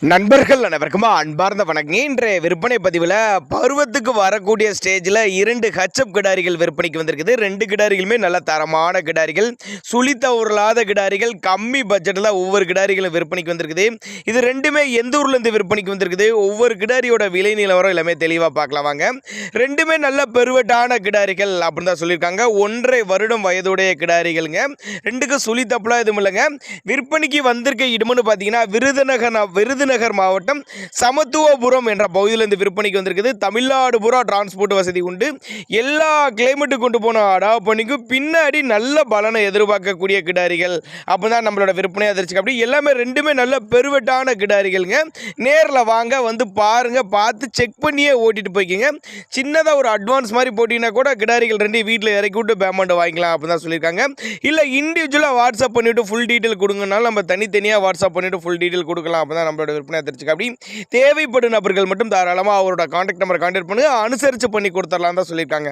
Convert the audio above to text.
நண்பர்கள் அனைவருக்கும் அன்பார்ந்த வணக்கம். இன்றைய விற்பனை பதிவில் பருவத்துக்கு வரக்கூடிய ஸ்டேஜில் 2 ஹச்சப் கிடாரிகள் விற்பனைக்கு வந்திருக்குது. 2 கிடாரிகளுமே நல்ல தரமான கிடாரிகள், சுழித்த உருளாத கிடாரிகள், கம்மி பட்ஜெட்டில் ஒவ்வொரு கிடாரிகளும் விற்பனைக்கு வந்திருக்குது. இது ரெண்டுமே எந்த ஊர்லேருந்து விற்பனைக்கு வந்திருக்குது, ஒவ்வொரு கிடாரியோட விலை நிலவரம் எல்லாமே தெளிவாக பார்க்கலாம் வாங்க. ரெண்டுமே நல்ல பெருவட்டான கிடாரிகள் அப்படின்னு தான் சொல்லியிருக்காங்க. 1.5 வருடம் வயதுடைய கிடாரிகளுங்க. ரெண்டுக்கும் சுழித்தப்பெல்லாம் எதுவும் இல்லைங்க. விற்பனைக்கு வந்திருக்க இடம்னு பார்த்தீங்கன்னா விருதுநகர் மாவட்டம் சமத்துவபுரம் என்ற பகுதியிலிருந்து விற்பனைக்கு வந்திருக்குது. தமிழ்நாடு பூரா டிரான்ஸ்போர்ட் வசதி உண்டு. எல்லா கிளைமேட்டுக்கு கொண்டு போன அடாப்ட் பண்ணிக்கும் பின்னாடி நல்ல பலனை எதிர்பார்க்கக்கூடிய கிடாரிகள் அப்போதான் நம்மளோட விற்பனை அதிர்ச்சி. அப்படி எல்லாமே ரெண்டுமே நல்ல பெருவட்டான கிடாரிகள்ங்க. நேரில் வாங்க, வந்து பாருங்க, பார்த்து செக் பண்ணியே ஓட்டிட்டு போய்க்கிங்க. சின்னதாக ஒரு அட்வான்ஸ் மாதிரி போட்டிங்கன்னா கூட கிடாரிகள் ரெண்டு வீட்டில் இறக்கி விட்டு பேமெண்ட் வாங்கிக்கலாம் அப்படி தான் சொல்லியிருக்காங்க. இல்லை இண்டிவிஜுவலாக வாட்ஸ்அப் பண்ணிவிட்டு ஃபுல் டீட்டெயில் கொடுங்கனாலும் நம்ம தனித்தனியாக வாட்ஸ்அப் பண்ணிவிட்டு ஃபுல் டீட்டெயில் கொடுக்கலாம். அப்போ தான் நம்மளோட விற்பனை தெரிஞ்சுக்க. அப்படி தேவைப்படும் நபர்கள் மட்டும் தாராளமாக அவரோட கான்டாக்ட் நம்பரை கான்டாக்ட் பண்ணுங்க, அனுசரித்து பண்ணி கொடுத்துடலாம் தான் சொல்லியிருக்காங்க.